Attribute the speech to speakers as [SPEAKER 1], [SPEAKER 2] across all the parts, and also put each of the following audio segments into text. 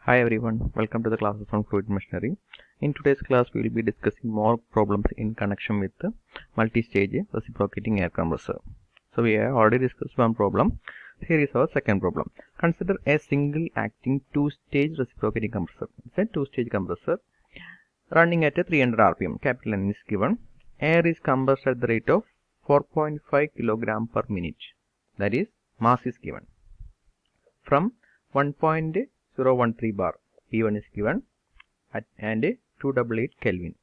[SPEAKER 1] Hi everyone, welcome to the classes on fluid machinery. In today's class, we will be discussing more problems in connection with the multi-stage reciprocating air compressor. So we have already discussed one problem. Here is our second problem. Consider a single acting two-stage reciprocating compressor. It's a two-stage compressor running at a 300 rpm. Capital N is given. Air is compressed at the rate of 4.5 kg per minute. That is, mass is given. From 1.013 bar, P1 is given and 288 Kelvin.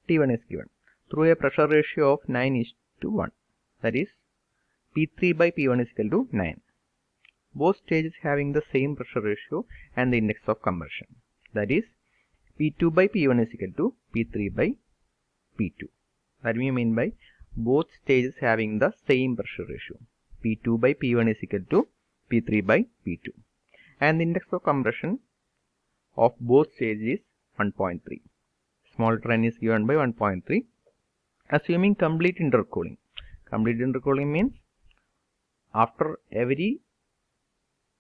[SPEAKER 1] T1 is given through a pressure ratio of 9:1. That is, P3 by P1 is equal to 9. Both stages having the same pressure ratio and the index of compression. That is, P2 by P1 is equal to P3 by P2. That we mean by both stages having the same pressure ratio. P2 by P1 is equal to P3 by P2. And the index of compression of both stages is 1.3. Small n is given by 1.3. Assuming complete intercooling. Complete intercooling means after every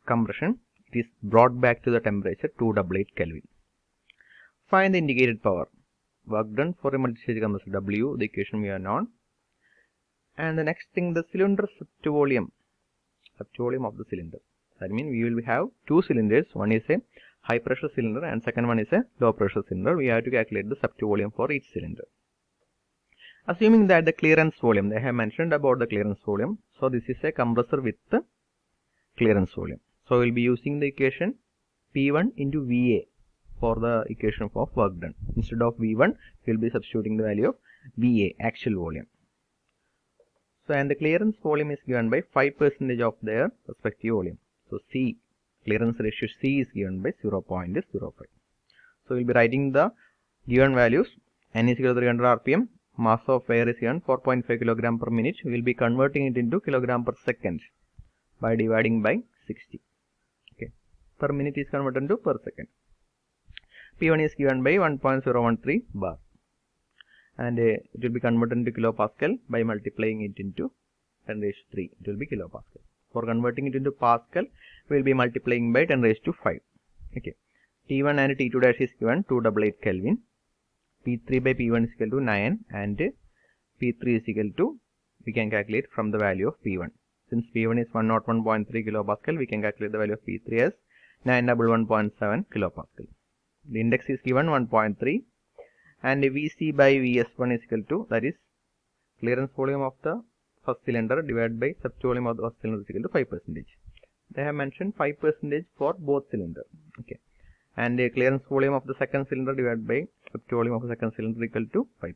[SPEAKER 1] compression, it is brought back to the temperature 288 Kelvin. Find the indicated power. Work done for a multi-stage compressor W, the equation we have known. And the next thing, the cylinder subvolume of the cylinder. That means we will have two cylinders. One is a high pressure cylinder and second one is a low pressure cylinder. We have to calculate the subvolume for each cylinder. Assuming that the clearance volume, they have mentioned about the clearance volume. So this is a compressor with the clearance volume. So we will be using the equation P1 into VA for the equation of work done. Instead of V1, we will be substituting the value of VA, actual volume. So, and the clearance volume is given by 5% of their respective volume. So, C, clearance ratio C is given by 0.05. So, we will be writing the given values. N is equal to 300 rpm. Mass of air is given 4.5 kg per minute. We will be converting it into kilogram per second by dividing by 60. Okay. Per minute is converted to per second. P1 is given by 1.013 bar. And it will be converted into kilopascal by multiplying it into 10 raised to 3. It will be kilopascal. For converting it into pascal, we will be multiplying by 10 raised to 5. Okay. T1 and T2 dash is given 288 Kelvin. P3 by P1 is equal to 9 and P3 is equal to, we can calculate from the value of P1. Since P1 is 101.3 kilopascal, we can calculate the value of P3 as 911.7 kilopascal. The index is given 1.3. And Vc by Vs1 is equal to, that is, clearance volume of the first cylinder divided by subvolume of the first cylinder is equal to 5%. They have mentioned 5% for both cylinders. Okay. And the clearance volume of the second cylinder divided by subvolume of the second cylinder is equal to 5%.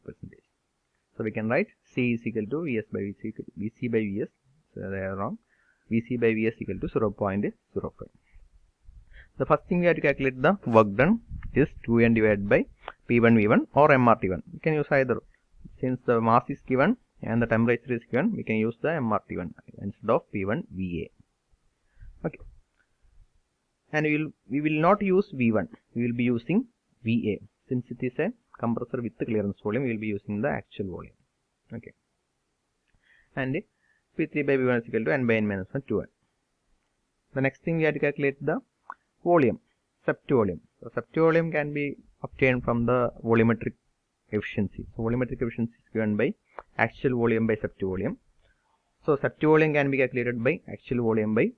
[SPEAKER 1] So we can write C is equal to Vs by Vc, Vc by Vs, so they are wrong, Vc by Vs equal to 0.05. The first thing we have to calculate the work done is 2n divided by P1 V1 or MRT1. We can use either. Since the mass is given and the temperature is given, we can use the MRT1 instead of P1 VA. Okay. And we will not use V1. We will be using VA. Since it is a compressor with the clearance volume, we will be using the actual volume. Okay. And P3 by V1 is equal to n by n minus 1 2n. The next thing we have to calculate the volume, subvolume. So subvolume can be obtained from the volumetric efficiency. So volumetric efficiency is given by actual volume by subvolume. So subvolume can be calculated by actual volume by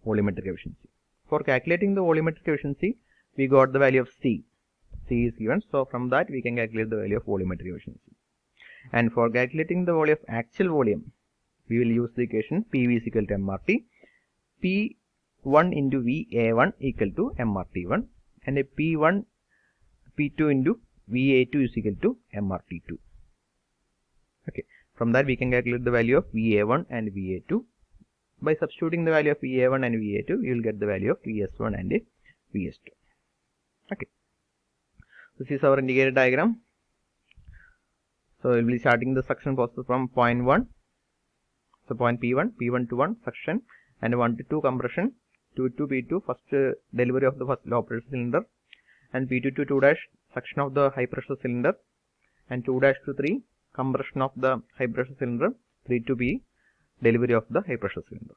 [SPEAKER 1] volumetric efficiency. For calculating the volumetric efficiency, we got the value of C. C is given. So from that we can calculate the value of volumetric efficiency. And for calculating the value of actual volume, we will use the equation PV is equal to MRT. P1 into VA1 equal to MRT1 and a P1 P2 into VA2 is equal to MRT2. Okay. From that we can calculate the value of VA1 and VA2. By substituting the value of VA1 and VA2, you will get the value of VS1 and VS2. Okay. This is our indicator diagram. So we will be starting the suction process from point 1. So point P1, P1 to 1 suction and 1 to 2 compression, 2 to P2 first delivery of the first low pressure cylinder, and P2 to 2 dash suction of the high pressure cylinder, and 2 dash to 3 compression of the high pressure cylinder, 3 to P delivery of the high pressure cylinder.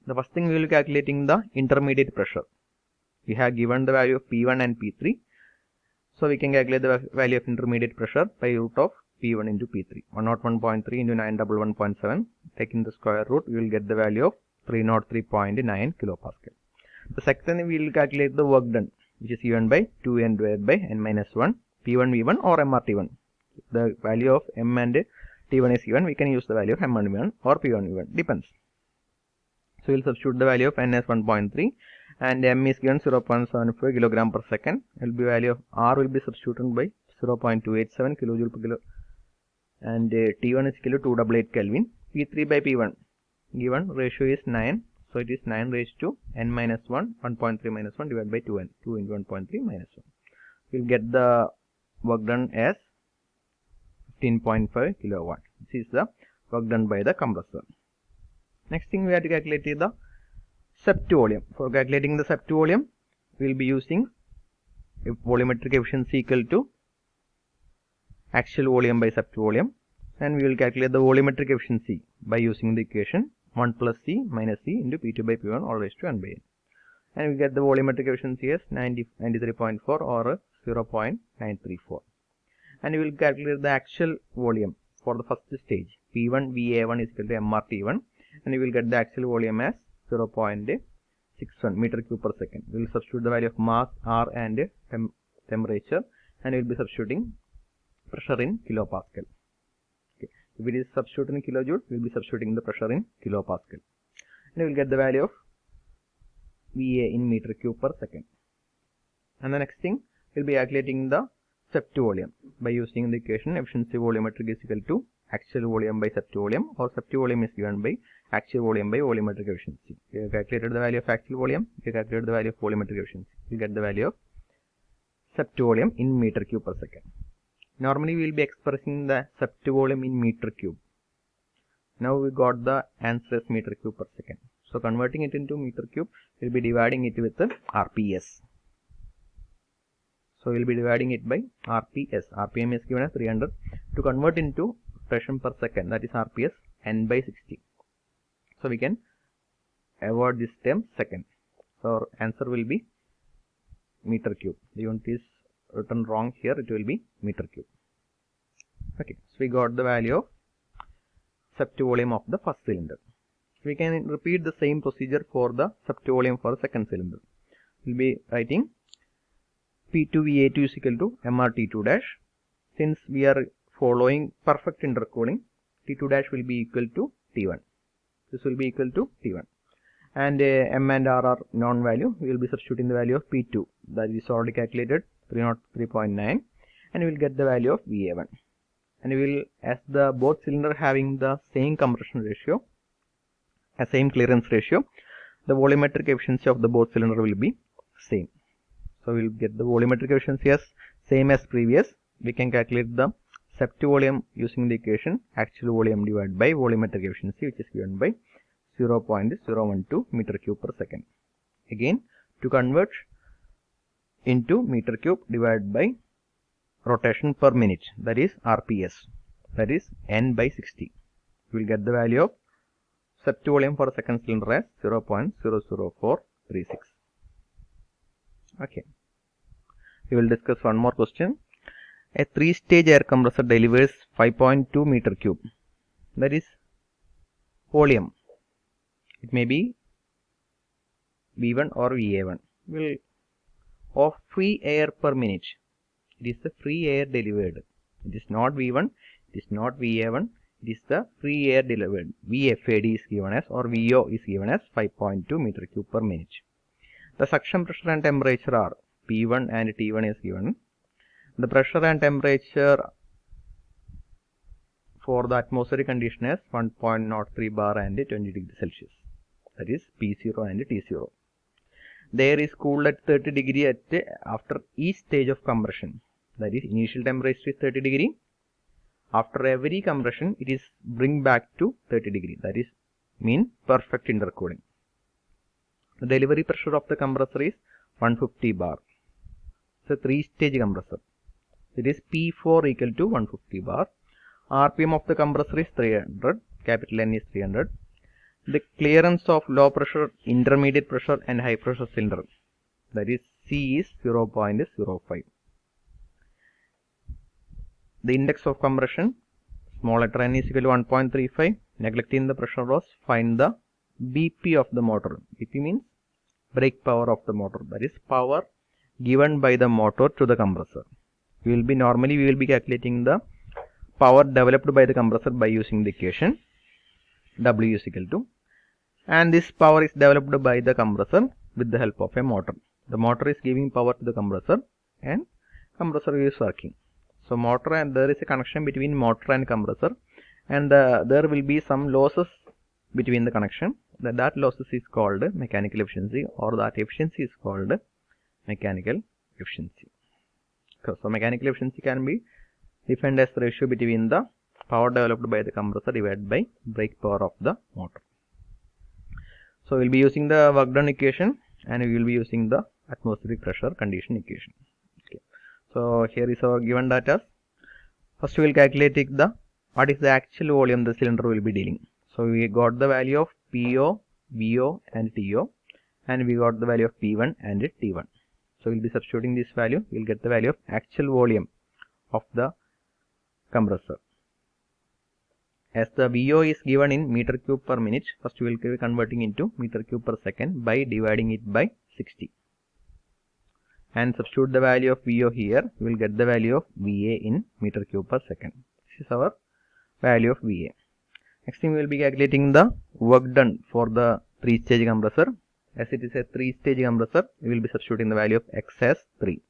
[SPEAKER 1] The first thing we will be calculating the intermediate pressure. we have given the value of P1 and P3. So we can calculate the value of intermediate pressure by root of P1 into P3. 101.3 into 911.7. Taking the square root, we will get the value of 303.9 kilopascal. The second, we will calculate the work done, which is given by 2n divided by n minus 1, P1 V1 or MRT1. The value of M and T1 is given, we can use the value of M1 V1 or P1 V1, depends. So we will substitute the value of N as 1.3 and M is given 0.75 kilogram per second. Will be value of R will be substituted by 0.287 kilojoule per kilo, and T1 is equal to 288 Kelvin. P3 by P1 given ratio is 9, so it is 9 raised to n minus 1, 1.3 minus 1 divided by 2n, 2 into 1.3 minus 1. We will get the work done as 15.5 kilowatt. This is the work done by the compressor. Next thing, we have to calculate is the sept volume. For calculating the sept volume, we will be using volumetric efficiency equal to axial volume by sept volume, and we will calculate the volumetric efficiency by using the equation 1 plus C minus C into P2 by P1 all raised to n by n. And we get the volumetric efficiency as 93.4 or 0.934. And we will calculate the actual volume for the first stage. P1 VA1 is equal to MRT1, and we will get the actual volume as 0.61 meter cube per second. We will substitute the value of mass, R and temperature, and we will be substituting pressure in kilopascal. Okay. If it is substituted in kilojoule, we will be substituting the pressure in kilopascal. And we will get the value of VA in meter cube per second. And the next thing, we will be calculating the sept volume by using the equation efficiency volumetric is equal to actual volume by sept volume, or sept volume is given by actual volume by volumetric efficiency. We have calculated the value of actual volume, we have calculated the value of volumetric efficiency. We get the value of sept volume in meter cube per second. Normally we will be expressing the sept volume in meter cube. Now we got the answer as meter cube per second. So converting it into meter cube, we will be dividing it with the RPS. So we will be dividing it by RPS. RPM is given as 300. To convert into rotation per second, that is RPS, n by 60. So we can avoid this term second. So our answer will be meter cube. The unit is written wrong here, it will be meter cube. Okay, so we got the value of sept volume of the first cylinder. We can repeat the same procedure for the sept volume for the second cylinder. We will be writing P2VA2 is equal to MRT2 dash. Since we are following perfect intercooling, T2 dash will be equal to T1. This will be equal to T1. And M and R are known value. We will be substituting the value of P2. That is already calculated, 303.9. And we will get the value of VA1. And we will, as the both cylinder having the same compression ratio, same clearance ratio, the volumetric efficiency of the both cylinder will be same. So we will get the volumetric efficiency as same as previous. We can calculate the sept volume using the equation actual volume divided by volumetric efficiency, which is given by 0.012 meter cube per second. Again, to convert into meter cube divided by rotation per minute, that is RPS, that is n by 60. We will get the value of sept volume for second cylinder as 0.00436. Okay. We will discuss one more question. A 3-stage air compressor delivers 5.2 meter cube. That is volume. It may be V1 or VA1. Will of free air per minute. It is the free air delivered. It is not V1. It is not VA1. It is the free air delivered. VFAD is given as, or VO is given as 5.2 meter cube per minute. The suction pressure and temperature are P1 and T1 is given. The pressure and temperature for the atmospheric condition is 1.03 bar and 20 degrees Celsius. That is P0 and T0. The air is cooled at 30 degree after each stage of compression. That is, initial temperature is 30 degree. After every compression, it is bring back to 30 degree. That is mean perfect intercooling. The delivery pressure of the compressor is 150 bar. It's a 3-stage compressor. It is P4 equal to 150 bar. RPM of the compressor is 300. Capital N is 300. The clearance of low pressure, intermediate pressure and high pressure cylinder. that is C is 0.05. The index of compression, small letter n is equal to 1.35. Neglecting the pressure loss, find the BP of the motor. BP means brake power of the motor, that is power given by the motor to the compressor. We will be calculating the power developed by the compressor by using the equation W is equal to, and this power is developed by the compressor with the help of a motor. The motor is giving power to the compressor and compressor is working. So motor, and there is a connection between motor and compressor, and there will be some losses between the connection. That losses is called mechanical efficiency, or that efficiency is called mechanical efficiency. So mechanical efficiency can be defined as the ratio between the power developed by the compressor divided by brake power of the motor. So we will be using the work done equation, and we will be using the atmospheric pressure condition equation. Okay. So here is our given data. First we will calculate what is the actual volume the cylinder will be dealing. So we got the value of PO, VO and TO, and we got the value of P1 and T1. So we will be substituting this value. We will get the value of actual volume of the compressor. As the VO is given in meter cube per minute, first we will be converting into meter cube per second by dividing it by 60. And substitute the value of VO here, we will get the value of VA in meter cube per second. This is our value of VA. Next thing we will be calculating the work done for the 3-stage compressor. As it is a 3-stage compressor, we will be substituting the value of X as 3.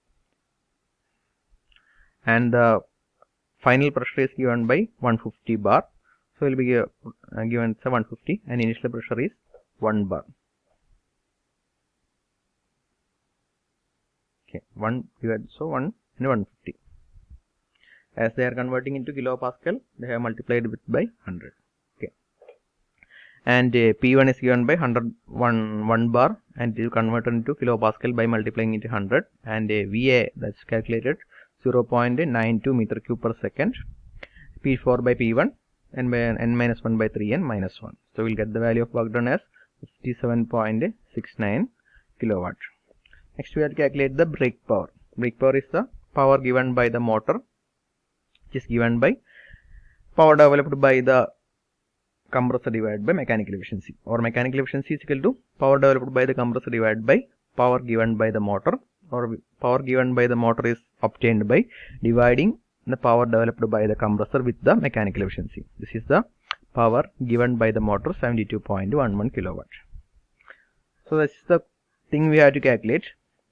[SPEAKER 1] And the final pressure is given by 150 bar. So we will be given 150, and initial pressure is 1 bar. Okay, 1 and 150. As they are converting into kilopascal, they have multiplied with by 100. Okay, and P1 is given by 1 bar, and it is converted into kilopascal by multiplying into 100, and VA, that's calculated 0.92 meter cube per second, P4 by P1, and by n minus 1 by 3 n minus 1. So we'll get the value of work done as 57.69 kilowatt. Next we have to calculate the brake power. Brake power is the power given by the motor, which is given by power developed by the compressor divided by mechanical efficiency, or mechanical efficiency is equal to power developed by the compressor divided by power given by the motor, or power given by the motor is obtained by dividing the power developed by the compressor with the mechanical efficiency. This is the power given by the motor, 72.11 kilowatt. So this is the thing we have to calculate.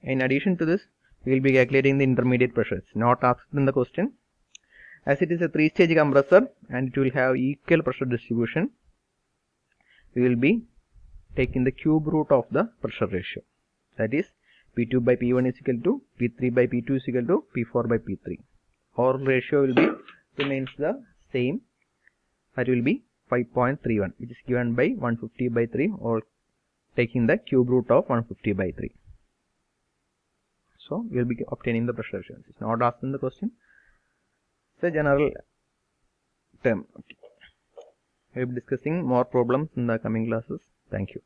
[SPEAKER 1] In addition to this, we will be calculating the intermediate pressures, not asked in the question. As it is a 3-stage compressor and it will have equal pressure distribution, we will be taking the cube root of the pressure ratio. That is, P2 by P1 is equal to P3 by P2 is equal to P4 by P3. Our ratio will be remains the same. That will be 5.31, which is given by 150 by 3, or taking the cube root of 150 by 3. So we will be obtaining the pressure efficiency. It's not asked in the question. It's a general term. Okay. We will be discussing more problems in the coming classes. Thank you.